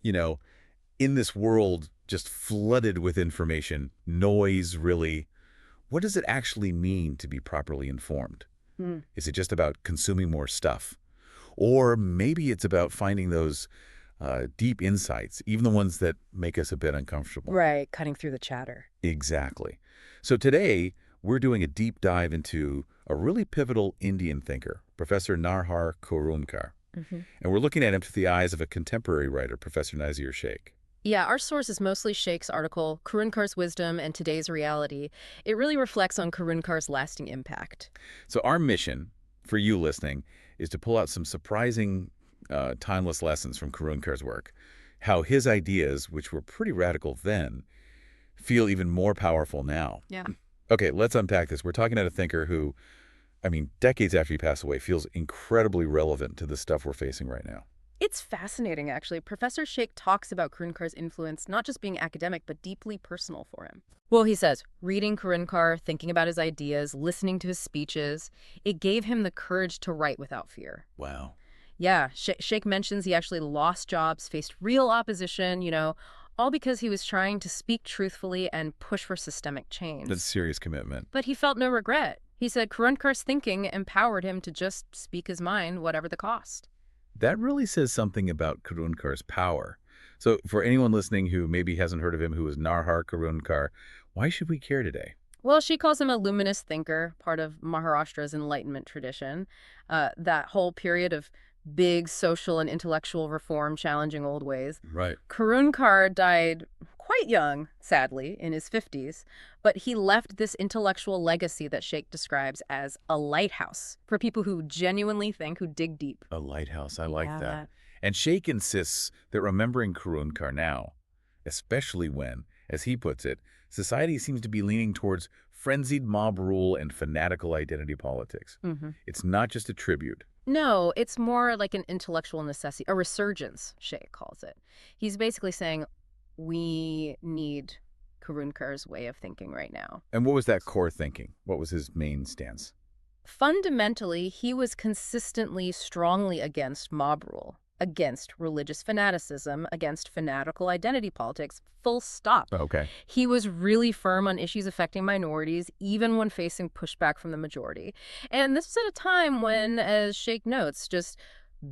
You know, in this world just flooded with information, noise really, what does it actually mean to be properly informed? Hmm. Is it just about consuming more stuff? Or maybe it's about finding those deep insights, even the ones that make us a bit uncomfortable. Right, cutting through the chatter. Exactly. So today, we're doing a deep dive into a really pivotal Indian thinker, Professor Narhar Kurundkar. Hmm. And we're looking at him through the eyes of a contemporary writer, Professor Nazir Sheikh. Yeah, our source is mostly Sheikh's article, Kurundkar's Wisdom and Today's Reality. It really reflects on Kurundkar's lasting impact. So our mission, for you listening, is to pull out some surprising, timeless lessons from Kurundkar's work. How his ideas, which were pretty radical then, feel even more powerful now. Yeah. Okay, let's unpack this. We're talking about a thinker who, I mean, decades after he passed away, feels incredibly relevant to the stuff we're facing right now. It's fascinating, actually. Professor Sheikh talks about Kurundkar's influence not just being academic, but deeply personal for him. Well, he says, reading Kurundkar, thinking about his ideas, listening to his speeches, it gave him the courage to write without fear. Wow. Yeah, Sheikh mentions he actually lost jobs, faced real opposition, all because he was trying to speak truthfully and push for systemic change. That's serious commitment. But he felt no regret. He said Kurundkar's thinking empowered him to just speak his mind, whatever the cost. That really says something about Kurundkar's power. So for anyone listening who maybe hasn't heard of him, who is Narhar Kurundkar, why should we care today? Well, she calls him a luminous thinker, part of Maharashtra's Enlightenment tradition. That whole period of big social and intellectual reform challenging old ways. Right. Kurundkar died quite young, sadly, in his 50s, but he left this intellectual legacy that Sheikh describes as a lighthouse for people who genuinely think, who dig deep. A lighthouse. I like Yeah, that. And Sheikh insists that remembering Kurundkar now, especially when, as he puts it, society seems to be leaning towards frenzied mob rule and fanatical identity politics. Mm-hmm. It's not just a tribute. No, it's more like an intellectual necessity, a resurgence, Sheikh calls it. He's basically saying we need Kurundkar's way of thinking right now. And what was that core thinking? What was his main stance? Fundamentally, he was consistently strongly against mob rule, against religious fanaticism, against fanatical identity politics, full stop. Okay. He was really firm on issues affecting minorities, even when facing pushback from the majority. And this was at a time when, as Sheikh notes, just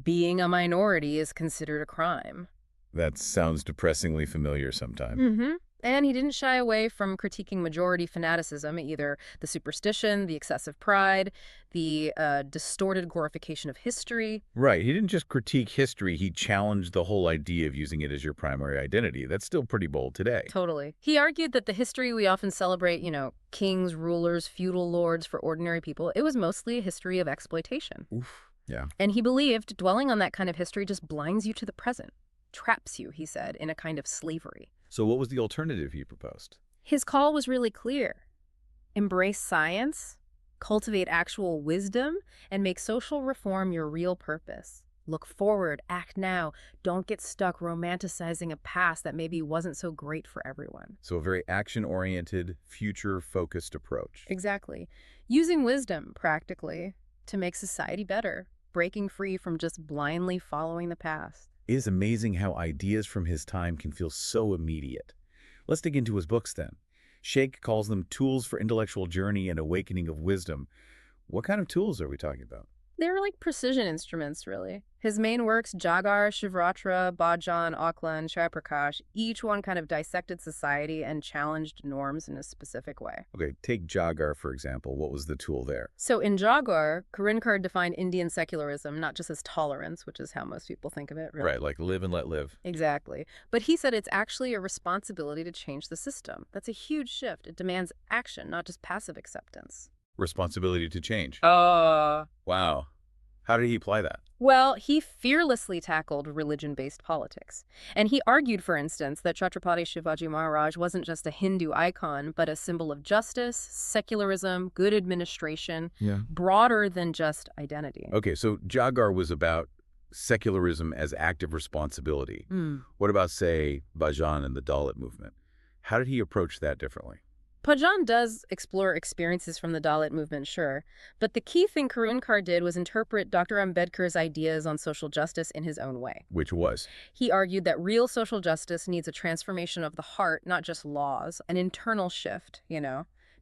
being a minority is considered a crime. That sounds depressingly familiar sometimes. Mm-hmm. And he didn't shy away from critiquing majority fanaticism, either the superstition, the excessive pride, the distorted glorification of history. Right. He didn't just critique history. He challenged the whole idea of using it as your primary identity. That's still pretty bold today. Totally. He argued that the history we often celebrate, kings, rulers, feudal lords for ordinary people, it was mostly a history of exploitation. Oof. Yeah. And he believed dwelling on that kind of history just blinds you to the present, traps you, he said, in a kind of slavery. So what was the alternative he proposed? His call was really clear. Embrace science, cultivate actual wisdom, and make social reform your real purpose. Look forward, act now. Don't get stuck romanticizing a past that maybe wasn't so great for everyone. So a very action-oriented, future-focused approach. Exactly. Using wisdom, practically, to make society better, breaking free from just blindly following the past. It is amazing how ideas from his time can feel so immediate. Let's dig into his books then. Sheikh calls them tools for intellectual journey and awakening of wisdom. What kind of tools are we talking about? They were like precision instruments, really. His main works, Jagar, Shivratra, Bhajan, Auckland, Shaiprakash, each one kind of dissected society and challenged norms in a specific way. Okay, take Jagar, for example. What was the tool there? So in Jagar, Kurundkar defined Indian secularism not just as tolerance, which is how most people think of it, really. Right, like live and let live. Exactly. But he said it's actually a responsibility to change the system. That's a huge shift. It demands action, not just passive acceptance. Responsibility to change. Uh, Wow. How did he apply that? Well, he fearlessly tackled religion-based politics. And he argued, for instance, that Chhatrapati Shivaji Maharaj wasn't just a Hindu icon, but a symbol of justice, secularism, good administration, broader than just identity. Okay, so Jagar was about secularism as active responsibility. What about, say, Bhajan and the Dalit movement? How did he approach that differently? Pajan does explore experiences from the Dalit movement, sure, but the key thing Kurundkar did was interpret Dr. Ambedkar's ideas on social justice in his own way. Which was? He argued that real social justice needs a transformation of the heart, not just laws, an internal shift,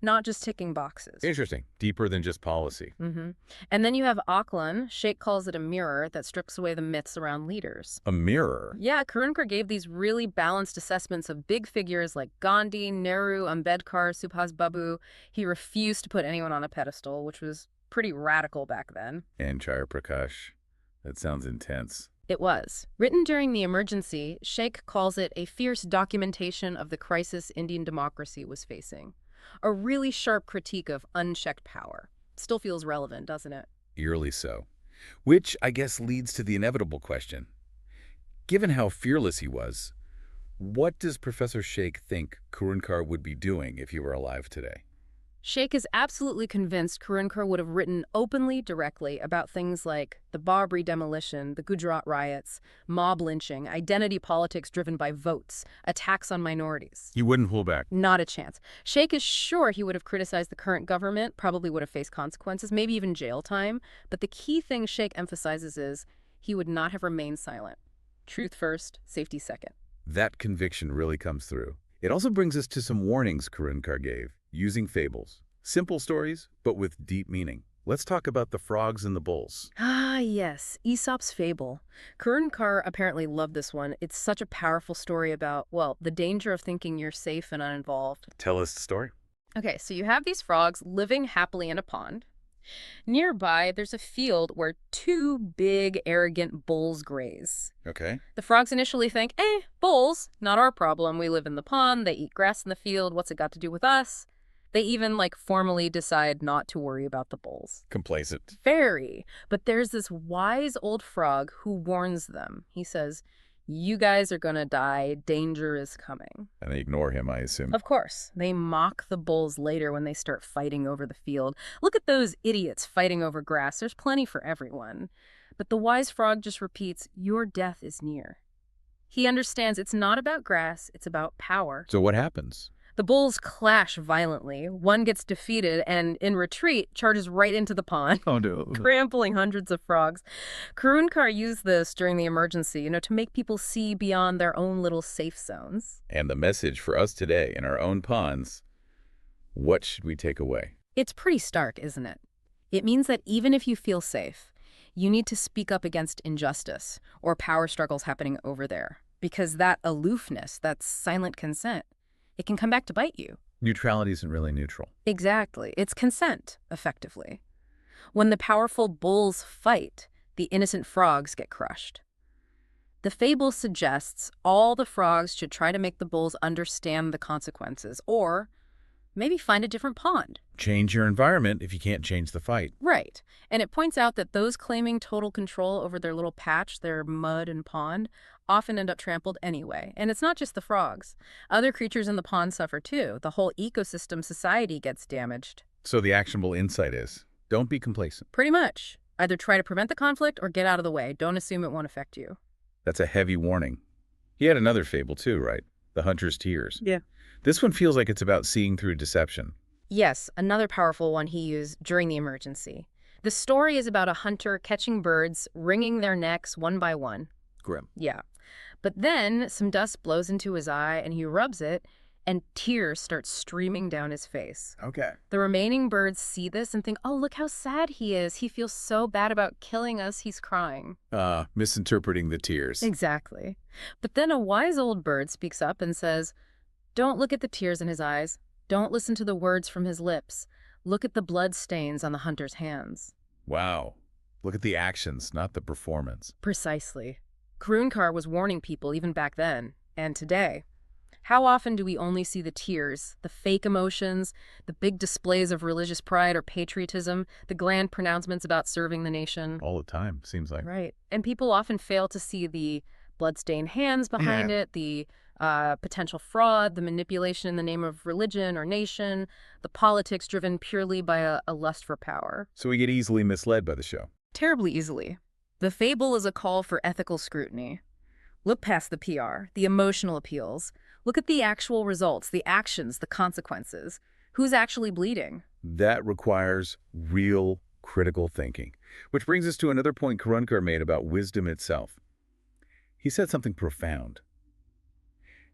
not just ticking boxes. Interesting. Deeper than just policy. And then you have Aklan. Sheikh calls it a mirror that strips away the myths around leaders. A mirror? Yeah, Kurundkar gave these really balanced assessments of big figures like Gandhi, Nehru, Ambedkar, Subhas Babu. He refused to put anyone on a pedestal, which was pretty radical back then. And Chaya Prakash. That sounds intense. It was. Written during the emergency, Sheikh calls it a fierce documentation of the crisis Indian democracy was facing. A really sharp critique of unchecked power. Still feels relevant, doesn't it? Eerily so. Which, I guess, leads to the inevitable question. Given how fearless he was, what does Professor Sheikh think Kurundkar would be doing if he were alive today? Sheikh is absolutely convinced Kurundkar would have written openly, directly about things like the Babri demolition, the Gujarat riots, mob lynching, identity politics driven by votes, attacks on minorities. He wouldn't pull back. Not a chance. Sheikh is sure he would have criticized the current government, probably would have faced consequences, maybe even jail time. But the key thing Sheikh emphasizes is he would not have remained silent. Truth first, safety second. That conviction really comes through. It also brings us to some warnings Kurundkar gave, using fables. Simple stories, but with deep meaning. Let's talk about the frogs and the bulls. Ah, yes, Aesop's fable. Kurundkar apparently loved this one. It's such a powerful story about, well, the danger of thinking you're safe and uninvolved. Tell us the story. Okay, so you have these frogs living happily in a pond. Nearby, there's a field where two big, arrogant bulls graze. Okay. The frogs initially think, bulls, not our problem. We live in the pond, they eat grass in the field, what's it got to do with us? They even, formally decide not to worry about the bulls. Complacent. Very. But there's this wise old frog who warns them. He says, you guys are gonna die. Danger is coming. And they ignore him, I assume. Of course. They mock the bulls later when they start fighting over the field. Look at those idiots fighting over grass. There's plenty for everyone. But the wise frog just repeats, your death is near. He understands it's not about grass, it's about power. So what happens? The bulls clash violently. One gets defeated and, in retreat, charges right into the pond, Oh, no. trampling hundreds of frogs. Kurundkar used this during the emergency, to make people see beyond their own little safe zones. And the message for us today in our own ponds, what should we take away? It's pretty stark, isn't it? It means that even if you feel safe, you need to speak up against injustice or power struggles happening over there. Because that aloofness, that silent consent, it can come back to bite you. Neutrality isn't really neutral. Exactly. It's consent, effectively. When the powerful bulls fight, the innocent frogs get crushed. The fable suggests all the frogs should try to make the bulls understand the consequences, or maybe find a different pond. Change your environment if you can't change the fight. Right. And it points out that those claiming total control over their little patch, their mud and pond, often end up trampled anyway. And it's not just the frogs. Other creatures in the pond suffer too. The whole ecosystem society gets damaged. So the actionable insight is, don't be complacent. Pretty much. Either try to prevent the conflict or get out of the way. Don't assume it won't affect you. That's a heavy warning. He had another fable too, right? The hunter's tears. Yeah. This one feels like it's about seeing through deception. Yes, another powerful one he used during the emergency. The story is about a hunter catching birds, wringing their necks one by one. Grim. Yeah. But then some dust blows into his eye and he rubs it, and tears start streaming down his face. Okay. The remaining birds see this and think, oh, look how sad he is. He feels so bad about killing us, he's crying. Misinterpreting the tears. Exactly. But then a wise old bird speaks up and says, don't look at the tears in his eyes. Don't listen to the words from his lips. Look at the blood stains on the hunter's hands. Wow. Look at the actions, not the performance. Precisely. Kurundkar was warning people even back then, and today. How often do we only see the tears, the fake emotions, the big displays of religious pride or patriotism, the grand pronouncements about serving the nation? All the time, seems like. Right. And people often fail to see the bloodstained hands behind it, the potential fraud, the manipulation in the name of religion or nation, the politics driven purely by a lust for power. So we get easily misled by the show. Terribly easily. The fable is a call for ethical scrutiny. Look past the PR, the emotional appeals. Look at the actual results, the actions, the consequences. Who's actually bleeding? That requires real critical thinking. Which brings us to another point Kurundkar made about wisdom itself. He said something profound.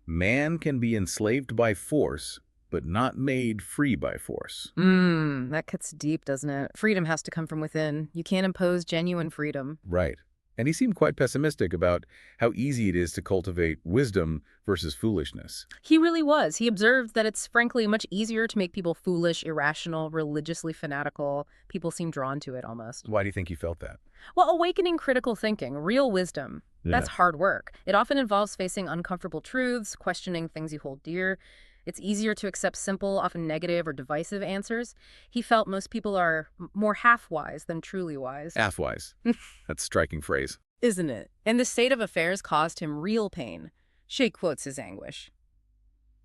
Man can be enslaved by force, but not made free by force. That cuts deep, doesn't it? Freedom has to come from within. You can't impose genuine freedom. Right. And he seemed quite pessimistic about how easy it is to cultivate wisdom versus foolishness. He really was. He observed that it's frankly much easier to make people foolish, irrational, religiously fanatical. People seem drawn to it almost. Why do you think he felt that? Well, awakening critical thinking, real wisdom, that's hard work. It often involves facing uncomfortable truths, questioning things you hold dear. It's easier to accept simple, often negative or divisive answers. He felt most people are more half-wise than truly wise. Half-wise. That's a striking phrase. Isn't it? And the state of affairs caused him real pain. Sheikh quotes his anguish.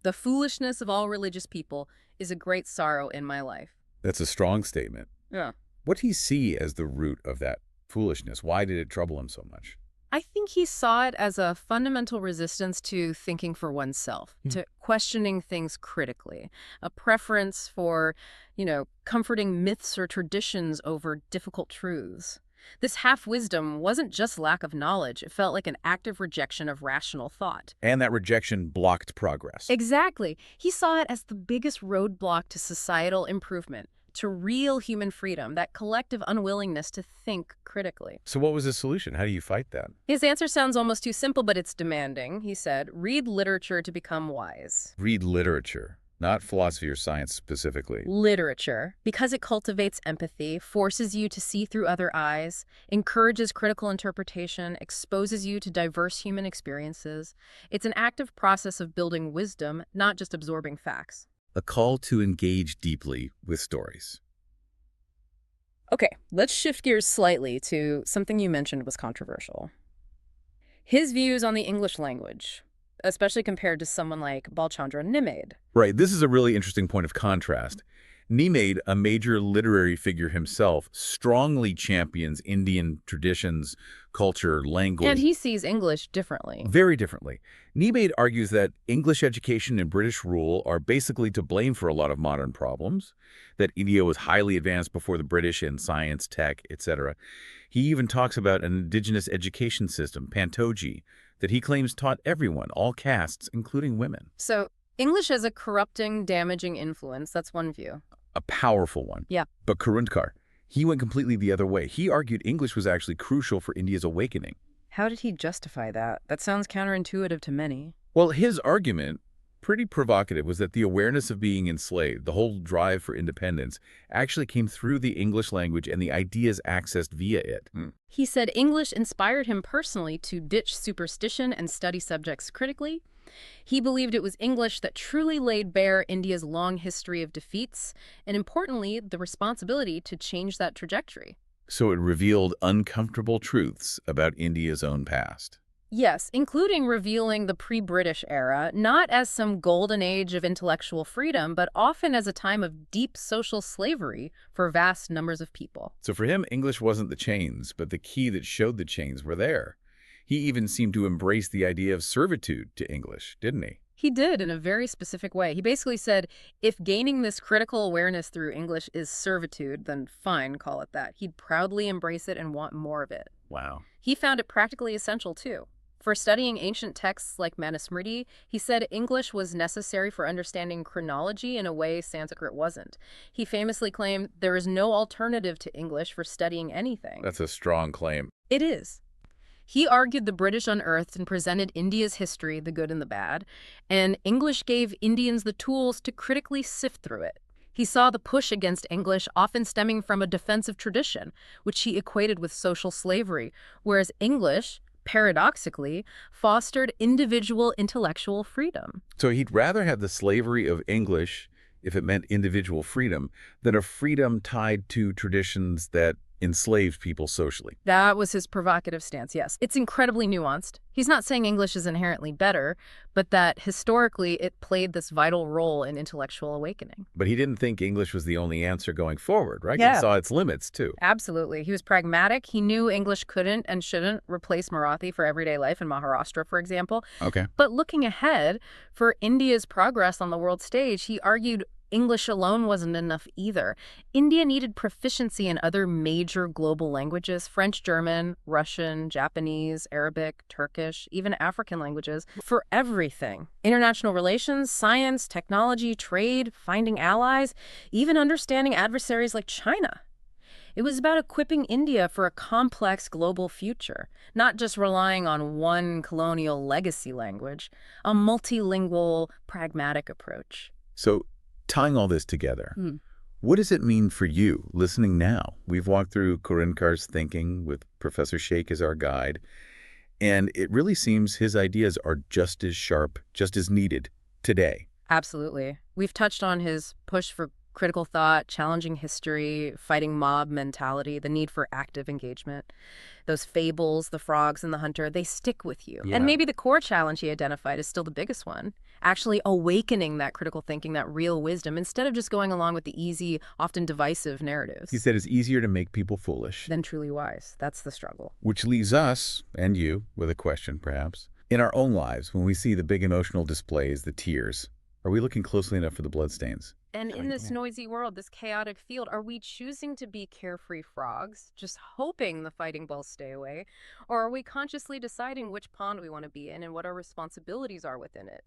The foolishness of all religious people is a great sorrow in my life. That's a strong statement. Yeah. What did he see as the root of that foolishness? Why did it trouble him so much? I think he saw it as a fundamental resistance to thinking for oneself, to questioning things critically, a preference for, comforting myths or traditions over difficult truths. This half-wisdom wasn't just lack of knowledge. It felt like an active rejection of rational thought. And that rejection blocked progress. Exactly. He saw it as the biggest roadblock to societal improvement, to real human freedom, that collective unwillingness to think critically. So what was his solution? How do you fight that? His answer sounds almost too simple, but it's demanding. He said, read literature to become wise. Read literature, not philosophy or science specifically. Literature, because it cultivates empathy, forces you to see through other eyes, encourages critical interpretation, exposes you to diverse human experiences. It's an active process of building wisdom, not just absorbing facts. A call to engage deeply with stories. Okay, let's shift gears slightly to something you mentioned was controversial. His views on the English language, especially compared to someone like Balchandra Nimade. Right, this is a really interesting point of contrast. Nimade, a major literary figure himself, strongly champions Indian traditions, culture, language. And he sees English differently. Very differently. Nimade argues that English education and British rule are basically to blame for a lot of modern problems, that India was highly advanced before the British in science, tech, etc. He even talks about an indigenous education system, Pantoji, that he claims taught everyone, all castes, including women. So English as a corrupting, damaging influence, that's one view. A powerful one. Yeah. But Kurundkar, he went completely the other way. He argued English was actually crucial for India's awakening. How did he justify that? That sounds counterintuitive to many. Well, his argument, pretty provocative, was that the awareness of being enslaved, the whole drive for independence, actually came through the English language and the ideas accessed via it. He said English inspired him personally to ditch superstition and study subjects critically. He believed it was English that truly laid bare India's long history of defeats, and importantly, the responsibility to change that trajectory. So it revealed uncomfortable truths about India's own past. Yes, including revealing the pre-British era, not as some golden age of intellectual freedom, but often as a time of deep social slavery for vast numbers of people. So for him, English wasn't the chains, but the key that showed the chains were there. He even seemed to embrace the idea of servitude to English, didn't he? He did, in a very specific way. He basically said, if gaining this critical awareness through English is servitude, then fine, call it that. He'd proudly embrace it and want more of it. Wow. He found it practically essential, too. For studying ancient texts like Manusmriti, he said English was necessary for understanding chronology in a way Sanskrit wasn't. He famously claimed there is no alternative to English for studying anything. That's a strong claim. It is. He argued the British unearthed and presented India's history, the good and the bad, and English gave Indians the tools to critically sift through it. He saw the push against English often stemming from a defensive tradition, which he equated with social slavery, whereas English, paradoxically, fostered individual intellectual freedom. So he'd rather have the slavery of English, if it meant individual freedom, than a freedom tied to traditions that enslaved people socially. That was his provocative stance, yes. It's incredibly nuanced. He's not saying English is inherently better, but that historically it played this vital role in intellectual awakening. But he didn't think English was the only answer going forward, right? Yeah. He saw its limits, too. Absolutely. He was pragmatic. He knew English couldn't and shouldn't replace Marathi for everyday life in Maharashtra, for example. Okay. But looking ahead, for India's progress on the world stage, he argued English alone wasn't enough either. India needed proficiency in other major global languages: French, German, Russian, Japanese, Arabic, Turkish, even African languages, for everything. International relations, science, technology, trade, finding allies, even understanding adversaries like China. It was about equipping India for a complex global future, not just relying on one colonial legacy language, a multilingual, pragmatic approach. So, tying all this together, Hmm. what does it mean for you listening now? We've walked through Kurundkar's thinking with Professor Sheikh as our guide, and it really seems his ideas are just as sharp, just as needed today. Absolutely. We've touched on his push for critical thought, challenging history, fighting mob mentality, the need for active engagement. Those fables, the frogs and the hunter, they stick with you. And Yeah. maybe the core challenge he identified is still the biggest one, actually awakening that critical thinking, that real wisdom, instead of just going along with the easy, often divisive He narratives. said it's easier to make people foolish, Than truly wise. That's the struggle. which leaves us, and you, with a question perhaps. In our own lives, when we see the big emotional displays, the tears, are we looking closely enough for the bloodstains? And in this Yeah. noisy world, this chaotic field, are we choosing to be carefree frogs, just hoping the fighting bulls stay away? Or are we consciously deciding which pond we want to be in and what our responsibilities are within it?